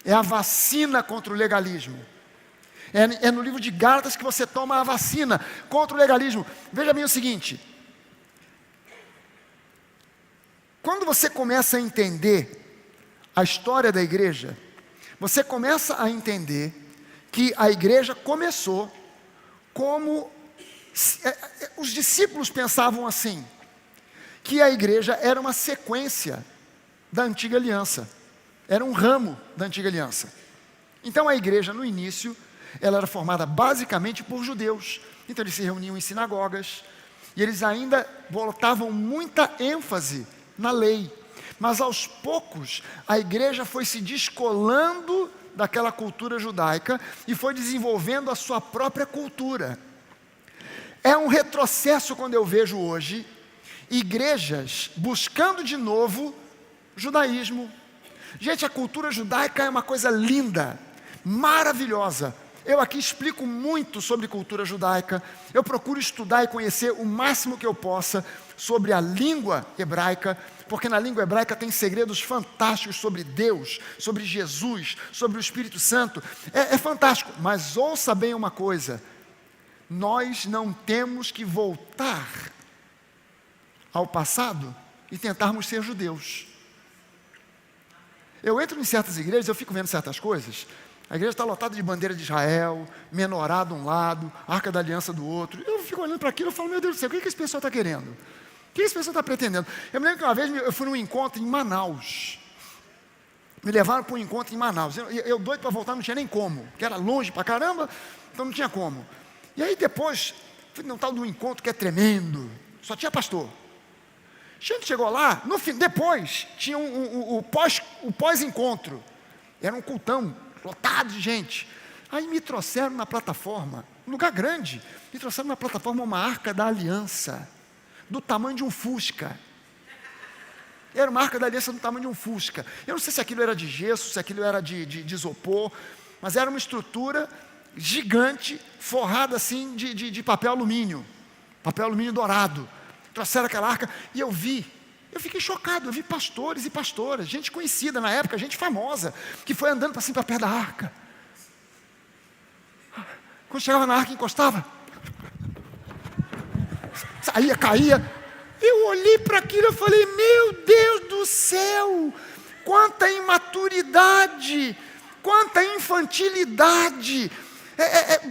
É a vacina contra o legalismo. É no livro de Gálatas que você toma a vacina contra o legalismo. Veja bem o seguinte. Quando você começa a entender a história da igreja, você começa a entender que a igreja começou como... os discípulos pensavam assim, que a igreja era uma sequência da antiga aliança. Era um ramo da antiga aliança. Então a igreja no início... ela era formada basicamente por judeus. Então eles se reuniam em sinagogas. E eles ainda botavam muita ênfase na lei. Mas aos poucos, a igreja foi se descolando daquela cultura judaica e foi desenvolvendo a sua própria cultura. É um retrocesso quando eu vejo hoje igrejas buscando de novo judaísmo. Gente, a cultura judaica é uma coisa linda, maravilhosa. Eu aqui explico muito sobre cultura judaica. Eu procuro estudar e conhecer o máximo que eu possa sobre a língua hebraica, porque na língua hebraica tem segredos fantásticos sobre Deus, sobre Jesus, sobre o Espírito Santo. É fantástico, mas ouça bem uma coisa: nós não temos que voltar ao passado e tentarmos ser judeus. Eu entro em certas igrejas, eu fico vendo certas coisas. A igreja está lotada de bandeira de Israel, menorá de um lado, arca da aliança do outro. Eu fico olhando para aquilo e falo, meu Deus do céu, o que esse pessoal está querendo? O que esse pessoal está pretendendo? Eu me lembro que uma vez eu fui num encontro em Manaus. Me levaram para um encontro em Manaus. Eu doido para voltar, não tinha nem como, porque era longe para caramba, então não tinha como. E aí depois, fui num tal de um encontro que é tremendo, só tinha pastor. A gente chegou lá, no fim, depois, tinha o pós-encontro. Era um cultão, lotado de gente. Aí me trouxeram na plataforma, um lugar grande, me trouxeram na plataforma uma arca da aliança, do tamanho de um Fusca. Era uma arca da aliança do tamanho de um Fusca. Eu não sei se aquilo era de gesso, se aquilo era de isopor, mas era uma estrutura gigante, forrada assim de papel alumínio dourado. Trouxeram aquela arca e eu fiquei chocado, eu vi pastores e pastoras, gente conhecida na época, gente famosa, que foi andando para cima para perto da arca. Quando chegava na arca, encostava, saía, caía. Eu olhei para aquilo e falei, meu Deus do céu, quanta imaturidade, quanta infantilidade.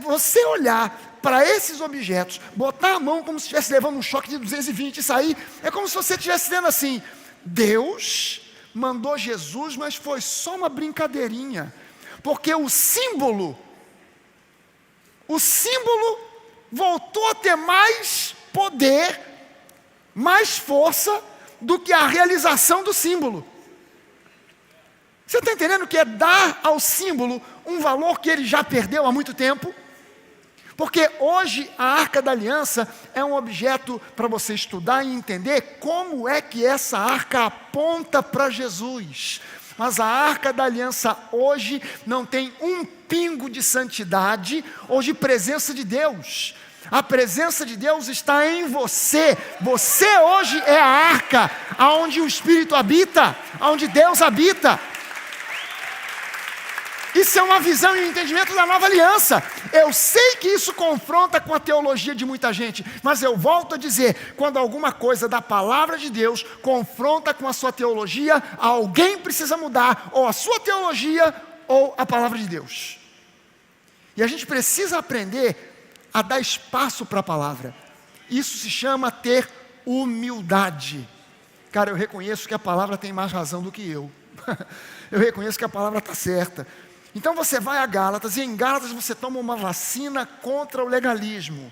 Você olhar para esses objetos, botar a mão como se estivesse levando um choque de 220 e sair, é como se você estivesse dizendo assim, Deus mandou Jesus, mas foi só uma brincadeirinha, porque o símbolo voltou a ter mais poder, mais força do que a realização do símbolo. Você está entendendo que é dar ao símbolo um valor que ele já perdeu há muito tempo? Porque hoje a Arca da Aliança é um objeto para você estudar e entender como é que essa arca aponta para Jesus. Mas a Arca da Aliança hoje não tem um pingo de santidade ou de presença de Deus. A presença de Deus está em você. Você hoje é a arca onde o Espírito habita, onde Deus habita. Isso é uma visão e um entendimento da nova aliança. Eu sei que isso confronta com a teologia de muita gente, mas eu volto a dizer, quando alguma coisa da palavra de Deus confronta com a sua teologia, alguém precisa mudar, ou a sua teologia, ou a palavra de Deus. E a gente precisa aprender a dar espaço para a palavra. Isso se chama ter humildade. Cara, eu reconheço que a palavra tem mais razão do que eu. Eu reconheço que a palavra está certa. Então você vai a Gálatas, e em Gálatas você toma uma vacina contra o legalismo.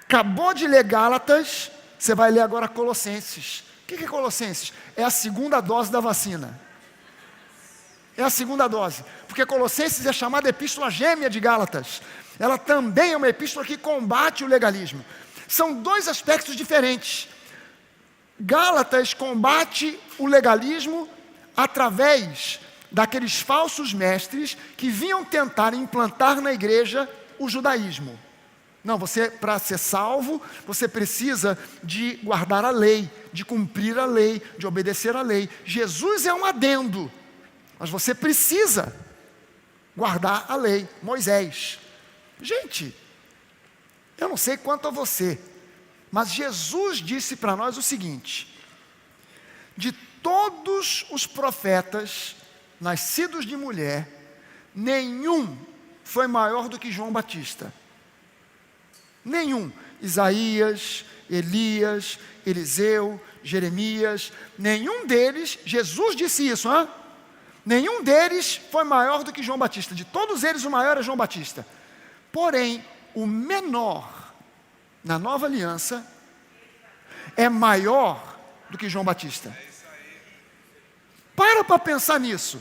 Acabou de ler Gálatas, você vai ler agora Colossenses. O que é Colossenses? É a segunda dose da vacina. É a segunda dose. Porque Colossenses é chamada epístola gêmea de Gálatas. Ela também é uma epístola que combate o legalismo. São dois aspectos diferentes. Gálatas combate o legalismo através daqueles falsos mestres que vinham tentar implantar na igreja o judaísmo. Não, você, para ser salvo, você precisa de guardar a lei, de cumprir a lei, de obedecer a lei. Jesus é um adendo, mas você precisa guardar a lei. Moisés. Gente, eu não sei quanto a você, mas Jesus disse para nós o seguinte: de todos os profetas nascidos de mulher, nenhum foi maior do que João Batista. Nenhum. Isaías, Elias, Eliseu, Jeremias, nenhum deles, Jesus disse isso, nenhum deles foi maior do que João Batista. De todos eles, o maior é João Batista. Porém, o menor na nova aliança é maior do que João Batista. Para pensar nisso.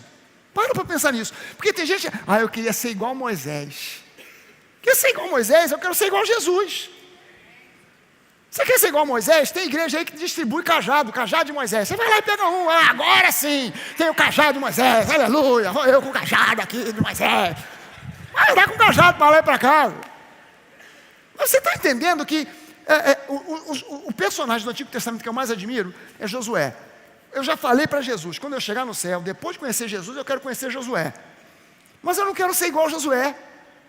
Para pensar nisso. Porque tem gente, eu queria ser igual Moisés. Quer ser igual Moisés? Eu quero ser igual Jesus. Você quer ser igual Moisés? Tem igreja aí que distribui cajado de Moisés. Você vai lá e pega um, agora sim, tem o cajado de Moisés, aleluia, vou eu com o cajado aqui de Moisés. Vai andar com o cajado para lá e para cá. Mas você está entendendo que o personagem do Antigo Testamento que eu mais admiro é Josué. Eu já falei para Jesus, quando eu chegar no céu, depois de conhecer Jesus, eu quero conhecer Josué. Mas eu não quero ser igual a Josué.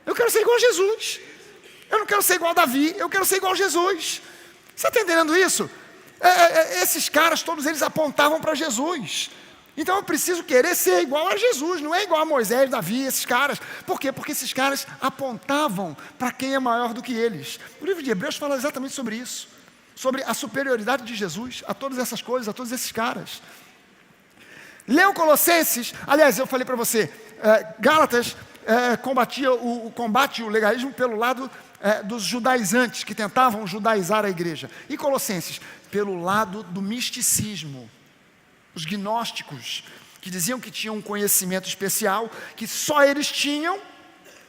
Eu quero ser igual a Jesus. Eu não quero ser igual a Davi, eu quero ser igual a Jesus. Você está entendendo isso? Esses caras, todos eles apontavam para Jesus. Então eu preciso querer ser igual a Jesus, não é igual a Moisés, Davi, esses caras. Por quê? Porque esses caras apontavam para quem é maior do que eles. O livro de Hebreus fala exatamente sobre isso. Sobre a superioridade de Jesus a todas essas coisas, a todos esses caras. Leu Colossenses, aliás, eu falei para você, Gálatas combate o legalismo pelo lado dos judaizantes, que tentavam judaizar a igreja. E Colossenses, pelo lado do misticismo. Os gnósticos, que diziam que tinham um conhecimento especial, que só eles tinham,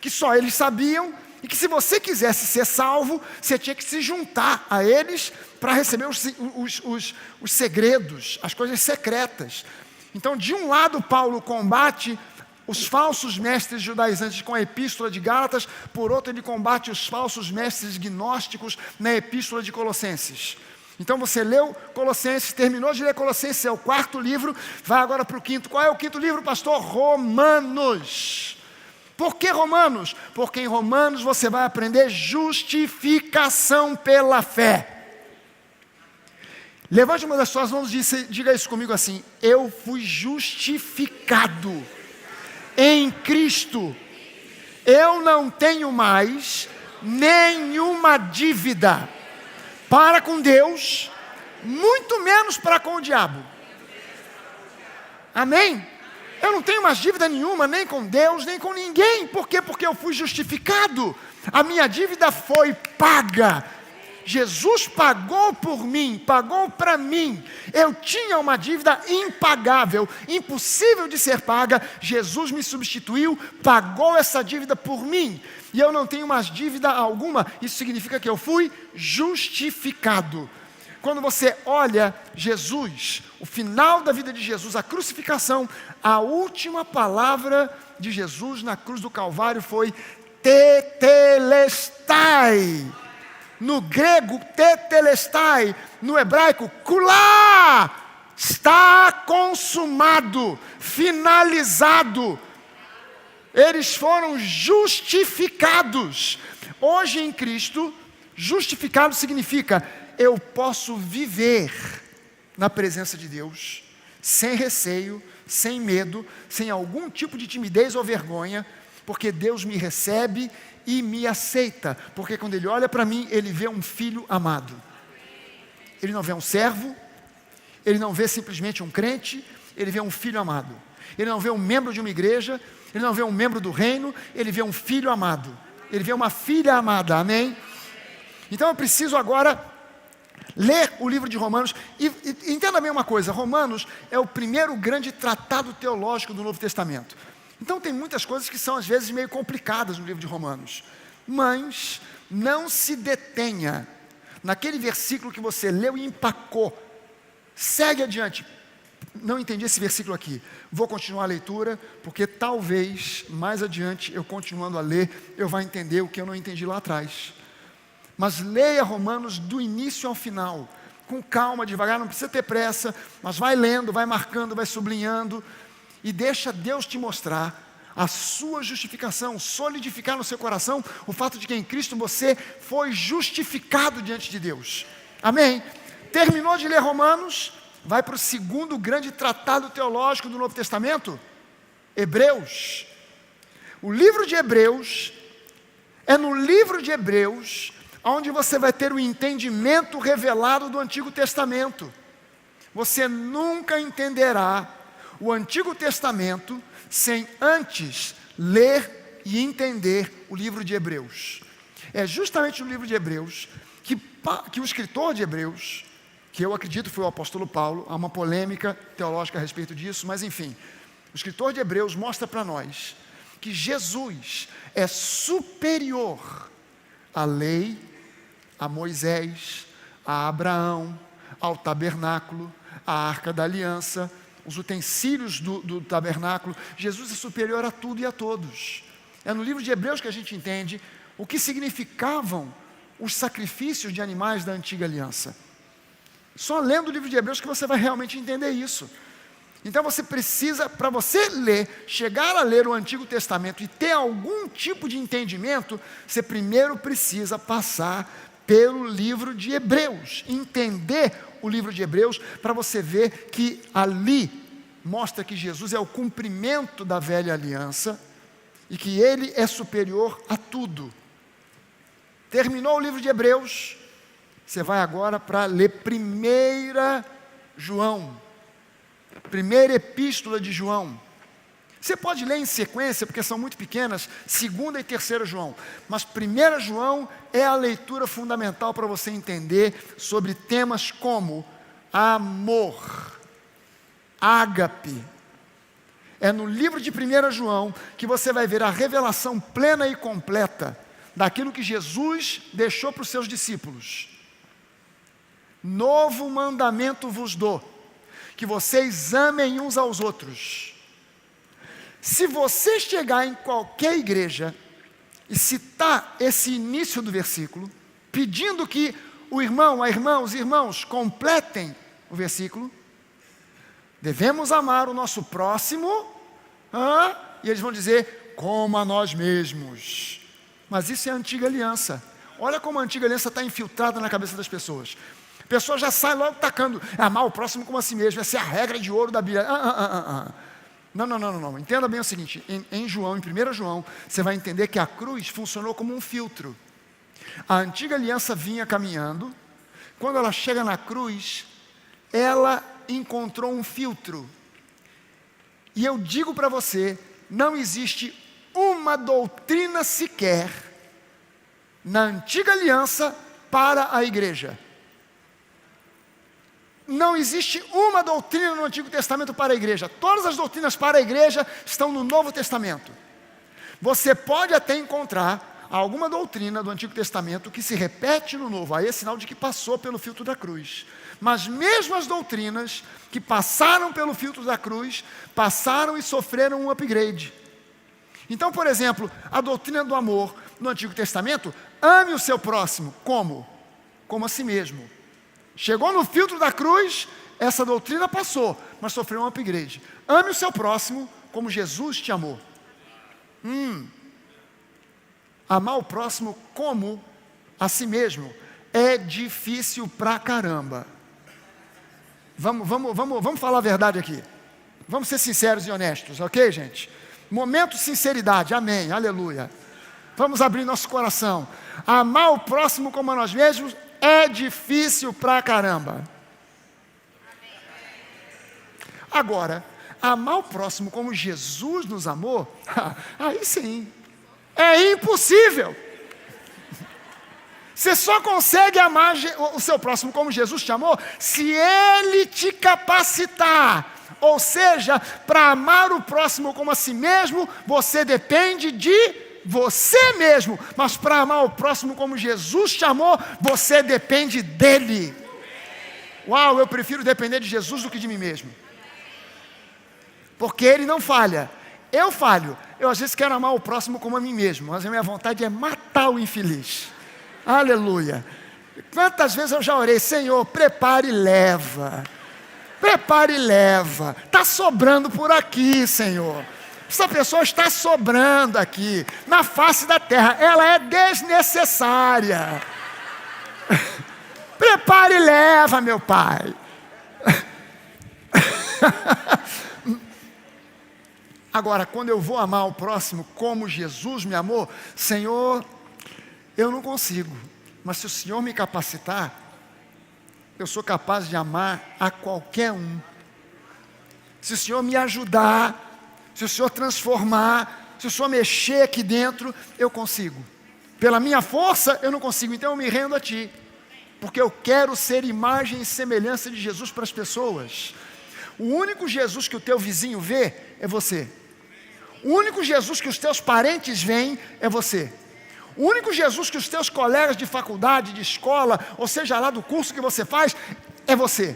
que só eles sabiam, e que se você quisesse ser salvo, você tinha que se juntar a eles para receber os segredos, as coisas secretas. Então, de um lado, Paulo combate os falsos mestres judaizantes com a epístola de Gálatas, por outro, ele combate os falsos mestres gnósticos na epístola de Colossenses. Então você leu Colossenses, terminou de ler Colossenses, é o 4º livro, vai agora para o 5º. Qual é o 5º livro, pastor? Romanos. Por que Romanos? Porque em Romanos você vai aprender justificação pela fé. Levante uma das suas mãos e diga isso comigo assim: eu fui justificado em Cristo. Eu não tenho mais nenhuma dívida para com Deus, muito menos para com o diabo. Amém? Eu não tenho mais dívida nenhuma, nem com Deus, nem com ninguém. Por quê? Porque eu fui justificado. A minha dívida foi paga. Jesus pagou por mim, pagou para mim. Eu tinha uma dívida impagável, impossível de ser paga. Jesus me substituiu, pagou essa dívida por mim. E eu não tenho mais dívida alguma. Isso significa que eu fui justificado. Quando você olha Jesus, o final da vida de Jesus, a crucificação, a última palavra de Jesus na cruz do Calvário foi tetelestai. No grego, tetelestai. No hebraico, kulá. Está consumado, finalizado. Eles foram justificados. Hoje em Cristo, justificado significa: eu posso viver na presença de Deus, sem receio, sem medo, sem algum tipo de timidez ou vergonha, porque Deus me recebe e me aceita, porque quando Ele olha para mim, Ele vê um filho amado. Ele não vê um servo, Ele não vê simplesmente um crente, Ele vê um filho amado. Ele não vê um membro de uma igreja, Ele não vê um membro do reino, Ele vê um filho amado. Ele vê uma filha amada, amém? Então eu preciso agora ler o livro de Romanos, e entenda bem uma coisa, Romanos é o primeiro grande tratado teológico do Novo Testamento. Então tem muitas coisas que são às vezes meio complicadas no livro de Romanos, mas não se detenha naquele versículo que você leu e empacou, segue adiante. Não entendi esse versículo aqui, vou continuar a leitura, porque talvez mais adiante, eu continuando a ler, eu vá entender o que eu não entendi lá atrás. Mas leia Romanos do início ao final, com calma, devagar, não precisa ter pressa, mas vai lendo, vai marcando, vai sublinhando, e deixa Deus te mostrar a sua justificação, solidificar no seu coração o fato de que em Cristo você foi justificado diante de Deus. Amém? Terminou de ler Romanos, vai para o segundo grande tratado teológico do Novo Testamento, Hebreus. O livro de Hebreus, é no livro de Hebreus, onde você vai ter o entendimento revelado do Antigo Testamento. Você nunca entenderá o Antigo Testamento sem antes ler e entender o livro de Hebreus. É justamente no livro de Hebreus que o escritor de Hebreus, que eu acredito foi o apóstolo Paulo, há uma polêmica teológica a respeito disso, mas enfim, o escritor de Hebreus mostra para nós que Jesus é superior à lei, a Moisés, a Abraão, ao tabernáculo, à arca da aliança, os utensílios do tabernáculo. Jesus é superior a tudo e a todos. É no livro de Hebreus que a gente entende o que significavam os sacrifícios de animais da antiga aliança. Só lendo o livro de Hebreus que você vai realmente entender isso. Então você precisa, para você ler, chegar a ler o Antigo Testamento e ter algum tipo de entendimento, você primeiro precisa passar pelo livro de Hebreus, entender o livro de Hebreus, para você ver que ali mostra que Jesus é o cumprimento da velha aliança e que Ele é superior a tudo. Terminou o livro de Hebreus, você vai agora para ler 1 João, primeira epístola de João. Você pode ler em sequência, porque são muito pequenas, 2ª e 3ª João. Mas 1 João é a leitura fundamental para você entender sobre temas como amor, ágape. É no livro de 1 João que você vai ver a revelação plena e completa daquilo que Jesus deixou para os seus discípulos. Novo mandamento vos dou, que vocês amem uns aos outros. Se você chegar em qualquer igreja e citar esse início do versículo, pedindo que o irmão, a irmã, os irmãos completem o versículo, devemos amar o nosso próximo, e eles vão dizer, como a nós mesmos. Mas isso é a antiga aliança. Olha como a antiga aliança está infiltrada na cabeça das pessoas. A pessoa já sai logo tacando, amar o próximo como a si mesmo, essa é a regra de ouro da Bíblia. Não. Entenda bem o seguinte, em 1 João, você vai entender que a cruz funcionou como um filtro. A antiga aliança vinha caminhando, quando ela chega na cruz, ela encontrou um filtro. E eu digo para você, não existe uma doutrina sequer na antiga aliança para a igreja. Não existe uma doutrina no Antigo Testamento para a igreja. Todas as doutrinas para a igreja estão no Novo Testamento. Você pode até encontrar alguma doutrina do Antigo Testamento que se repete no Novo. Aí é sinal de que passou pelo filtro da cruz. Mas mesmo as doutrinas que passaram pelo filtro da cruz, passaram e sofreram um upgrade. Então, por exemplo, a doutrina do amor no Antigo Testamento, ame o seu próximo. Como? Como a si mesmo. Chegou no filtro da cruz, essa doutrina passou, mas sofreu um upgrade. Ame o seu próximo como Jesus te amou. Amar o próximo como a si mesmo é difícil pra caramba. Vamos falar a verdade aqui. Vamos ser sinceros e honestos, ok, gente? Momento de sinceridade, amém, aleluia. Vamos abrir nosso coração. Amar o próximo como a nós mesmos é difícil pra caramba. Agora, amar o próximo como Jesus nos amou, aí sim, é impossível. Você só consegue amar o seu próximo como Jesus te amou se Ele te capacitar. Ou seja, para amar o próximo como a si mesmo, você depende de você mesmo. Mas para amar o próximo como Jesus te amou, você depende dEle. Uau, eu prefiro depender de Jesus do que de mim mesmo. Porque Ele não falha. Eu falho. Eu às vezes quero amar o próximo como a mim mesmo, mas a minha vontade é matar o infeliz. Aleluia. Quantas vezes eu já orei, Senhor, prepare e leva. Prepare e leva. Está sobrando por aqui, Senhor. Essa pessoa está sobrando aqui, na face da terra. Ela é desnecessária. Prepare e leva, meu Pai. Agora, quando eu vou amar o próximo como Jesus me amou, Senhor, eu não consigo, mas se o Senhor me capacitar, eu sou capaz de amar a qualquer um. Se o Senhor me ajudar, se o Senhor transformar, se o Senhor mexer aqui dentro, eu consigo. Pela minha força, eu não consigo, então eu me rendo a Ti. Porque eu quero ser imagem e semelhança de Jesus para as pessoas. O único Jesus que o teu vizinho vê é você. O único Jesus que os teus parentes veem é você. O único Jesus que os teus colegas de faculdade, de escola, ou seja lá do curso que você faz, é você.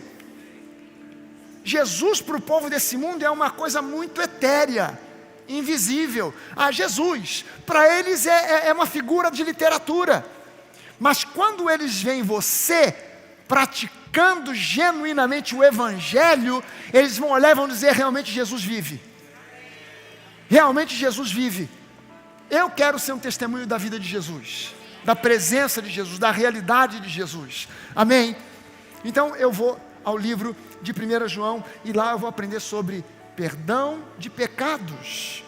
Jesus para o povo desse mundo é uma coisa muito etérea, invisível. Jesus, para eles é uma figura de literatura. Mas quando eles veem você praticando genuinamente o Evangelho, eles vão olhar e vão dizer, realmente Jesus vive. Realmente Jesus vive. Eu quero ser um testemunho da vida de Jesus, da presença de Jesus, da realidade de Jesus. Amém? Então eu vou ao livro de 1 João e lá eu vou aprender sobre perdão de pecados.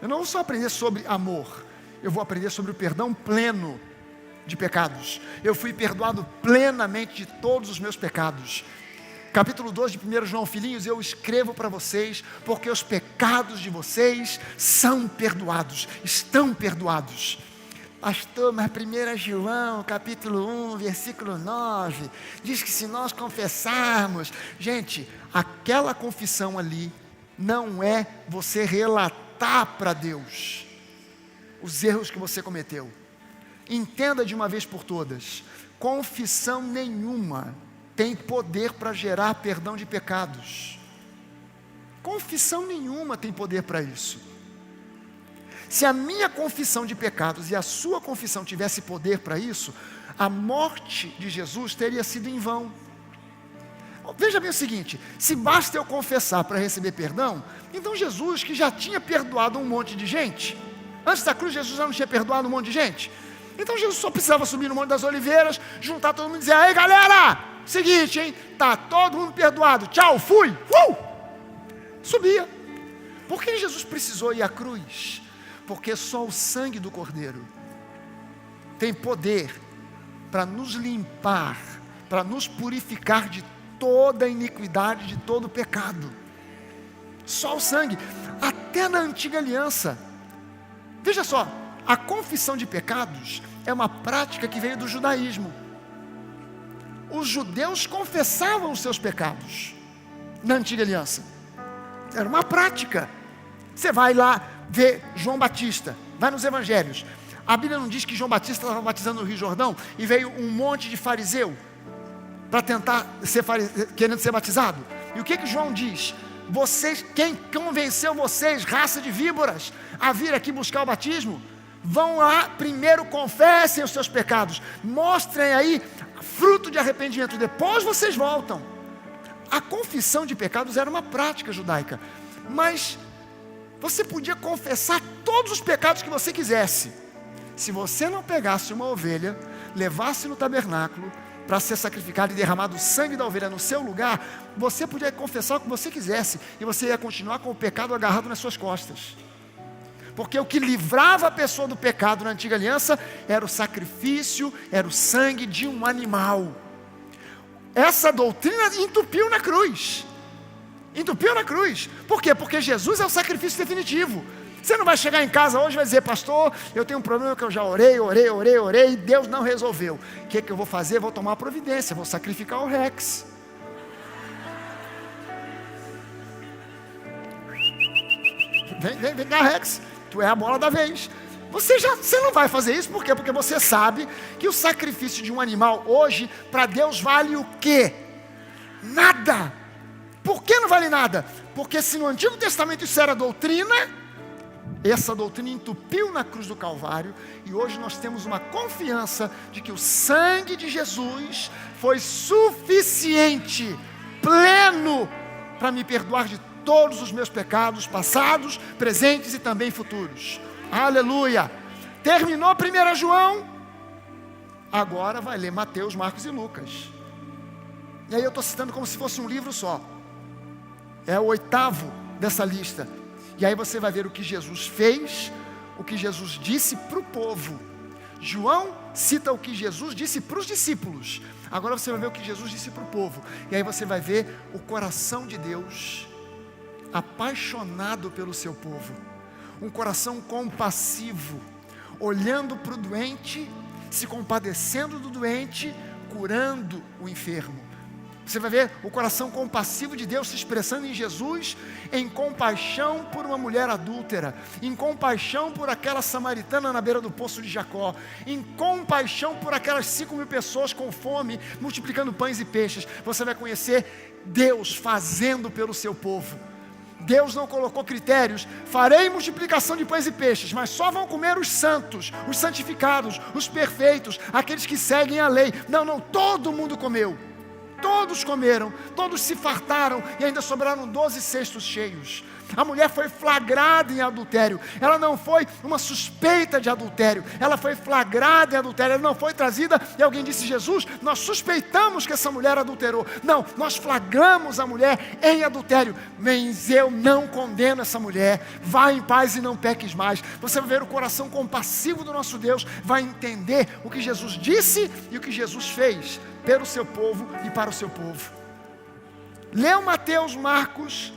Eu não vou só aprender sobre amor, eu vou aprender sobre o perdão pleno de pecados. Eu fui perdoado plenamente de todos os meus pecados. Capítulo 12 de 1 João, filhinhos, eu escrevo para vocês, porque os pecados de vocês são perdoados, estão perdoados. Pastor, mas 1 João, capítulo 1, versículo 9, diz que se nós confessarmos, gente, aquela confissão ali, não é você relatar para Deus os erros que você cometeu. Entenda de uma vez por todas, confissão nenhuma tem poder para gerar perdão de pecados. Confissão nenhuma tem poder para isso. Se a minha confissão de pecados e a sua confissão tivesse poder para isso, a morte de Jesus teria sido em vão. Veja bem o seguinte, se basta eu confessar para receber perdão, então Jesus, que já tinha perdoado um monte de gente, antes da cruz Jesus já não tinha perdoado um monte de gente, então Jesus só precisava subir no Monte das Oliveiras, juntar todo mundo e dizer, aí galera, seguinte, hein, tá todo mundo perdoado, tchau, fui, subia. Por que Jesus precisou ir à cruz? Porque só o sangue do Cordeiro tem poder para nos limpar, para nos purificar de toda a iniquidade, de todo o pecado. Só o sangue, até na antiga aliança. Veja só, a confissão de pecados é uma prática que veio do judaísmo. Os judeus confessavam os seus pecados na antiga aliança. Era uma prática. Você vai lá ver João Batista, vai nos evangelhos. A Bíblia não diz que João Batista estava batizando no Rio Jordão e veio um monte de fariseu para tentar querendo ser batizado. E o que João diz? Vocês, quem convenceu vocês, raça de víboras, a vir aqui buscar o batismo? Vão lá, primeiro confessem os seus pecados, mostrem aí fruto de arrependimento, depois vocês voltam. A confissão de pecados era uma prática judaica, mas você podia confessar todos os pecados que você quisesse. Se você não pegasse uma ovelha, levasse no tabernáculo para ser sacrificado e derramado o sangue da ovelha no seu lugar, você podia confessar o que você quisesse e você ia continuar com o pecado agarrado nas suas costas. Porque o que livrava a pessoa do pecado na antiga aliança era o sacrifício, era o sangue de um animal. Essa doutrina entupiu na cruz. Entupiu na cruz. Por quê? Porque Jesus é o sacrifício definitivo. Você não vai chegar em casa hoje e vai dizer: pastor, eu tenho um problema que eu já orei e Deus não resolveu. O que eu vou fazer? Vou tomar providência, vou sacrificar o Rex. Vem cá, Rex, tu é a bola da vez. Você não vai fazer isso, por quê? Porque você sabe que o sacrifício de um animal hoje, para Deus vale o quê? Nada. Por que não vale nada? Porque se no Antigo Testamento isso era doutrina, essa doutrina entupiu na cruz do Calvário, e hoje nós temos uma confiança de que o sangue de Jesus foi suficiente, pleno, para me perdoar de todos os meus pecados, passados, presentes e também futuros. Aleluia! Terminou 1 João, agora vai ler Mateus, Marcos e Lucas. E aí eu estou citando como se fosse um livro só. É o 8º dessa lista. E aí você vai ver o que Jesus fez, o que Jesus disse para o povo. João cita o que Jesus disse para os discípulos. Agora você vai ver o que Jesus disse para o povo. E aí você vai ver o coração de Deus apaixonado pelo seu povo. Um coração compassivo, olhando para o doente, se compadecendo do doente, curando o enfermo. Você vai ver o coração compassivo de Deus se expressando em Jesus, em compaixão por uma mulher adúltera, em compaixão por aquela samaritana na beira do poço de Jacó, em compaixão por aquelas 5.000 pessoas com fome, multiplicando pães e peixes. Você vai conhecer Deus fazendo pelo seu povo. Deus não colocou critérios: farei multiplicação de pães e peixes, mas só vão comer os santos, os santificados, os perfeitos, aqueles que seguem a lei. Não, todo mundo comeu. Todos comeram, todos se fartaram e ainda sobraram 12 cestos cheios. A mulher foi flagrada em adultério. Ela não foi uma suspeita de adultério, ela foi flagrada em adultério. Ela não foi trazida e alguém disse: Jesus, nós suspeitamos que essa mulher adulterou. Não, nós flagramos a mulher em adultério, mas eu não condeno essa mulher. Vá em paz e não peques mais. Você vai ver o coração compassivo do nosso Deus, vai entender o que Jesus disse e o que Jesus fez pelo seu povo e para o seu povo. Leu Mateus, Marcos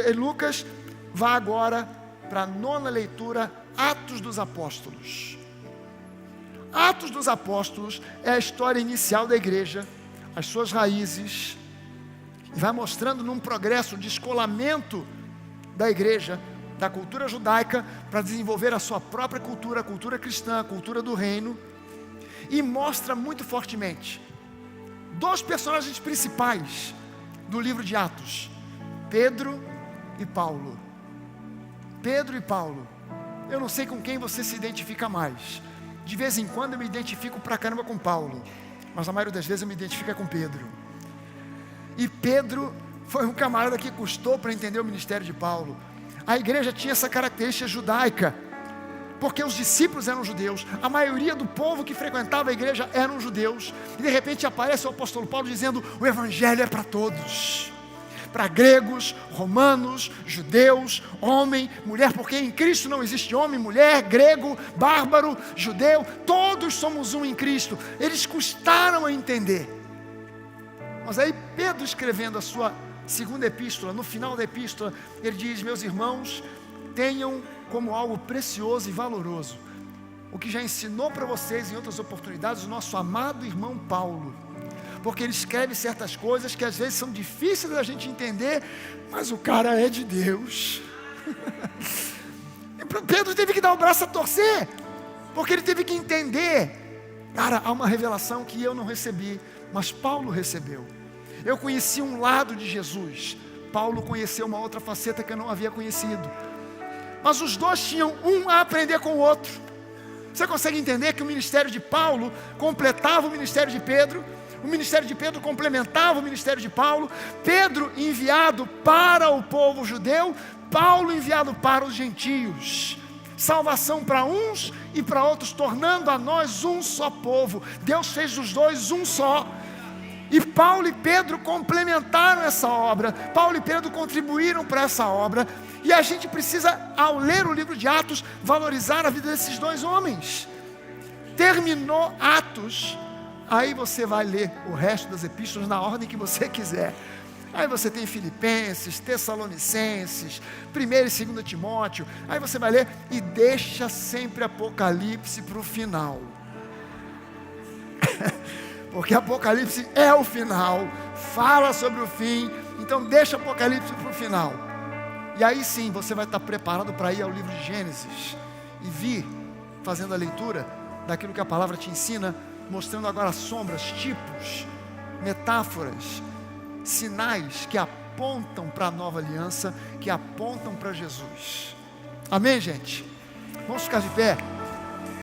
e Lucas. Vá agora para a 9ª leitura, Atos dos Apóstolos. Atos dos Apóstolos é a história inicial da igreja, as suas raízes, e vai mostrando num progresso de descolamento da igreja, da cultura judaica, para desenvolver a sua própria cultura, a cultura cristã, a cultura do reino, e mostra muito fortemente 2 personagens principais do livro de Atos: Pedro e Paulo. Pedro e Paulo. Eu não sei com quem você se identifica mais. De vez em quando eu me identifico pra caramba com Paulo, mas a maioria das vezes eu me identifico com Pedro. E Pedro foi um camarada que custou para entender o ministério de Paulo. A igreja tinha essa característica judaica, porque os discípulos eram judeus, a maioria do povo que frequentava a igreja eram judeus, e de repente aparece o apóstolo Paulo dizendo: o evangelho é para todos, para gregos, romanos, judeus, homem, mulher, porque em Cristo não existe homem, mulher, grego, bárbaro, judeu, todos somos um em Cristo. Eles custaram a entender, mas aí Pedro, escrevendo a sua 2ª epístola, no final da epístola, ele diz: meus irmãos, tenham como algo precioso e valoroso o que já ensinou para vocês em outras oportunidades o nosso amado irmão Paulo, porque ele escreve certas coisas que às vezes são difíceis da gente entender, mas o cara é de Deus. Pedro teve que dar o braço a torcer, porque ele teve que entender: cara, há uma revelação que eu não recebi, mas Paulo recebeu. Eu conheci um lado de Jesus, Paulo conheceu uma outra faceta que eu não havia conhecido, mas os 2 tinham um a aprender com o outro. Você consegue entender que o ministério de Paulo completava o ministério de Pedro, o ministério de Pedro complementava o ministério de Paulo, Pedro enviado para o povo judeu, Paulo enviado para os gentios, salvação para uns e para outros, tornando a nós um só povo. Deus fez dos 2 um só. E Paulo e Pedro complementaram essa obra, Paulo e Pedro contribuíram para essa obra, e a gente precisa, ao ler o livro de Atos, valorizar a vida desses dois homens. Terminou Atos, aí você vai ler o resto das epístolas na ordem que você quiser. Aí você tem Filipenses, Tessalonicenses, 1 e 2 Timóteo, aí você vai ler e deixa sempre Apocalipse para o final. Porque Apocalipse é o final, fala sobre o fim, então deixa Apocalipse para o final. E aí sim, você vai estar preparado para ir ao livro de Gênesis e vir fazendo a leitura daquilo que a palavra te ensina, mostrando agora sombras, tipos, metáforas, sinais que apontam para a nova aliança, que apontam para Jesus. Amém, gente? Vamos ficar de pé.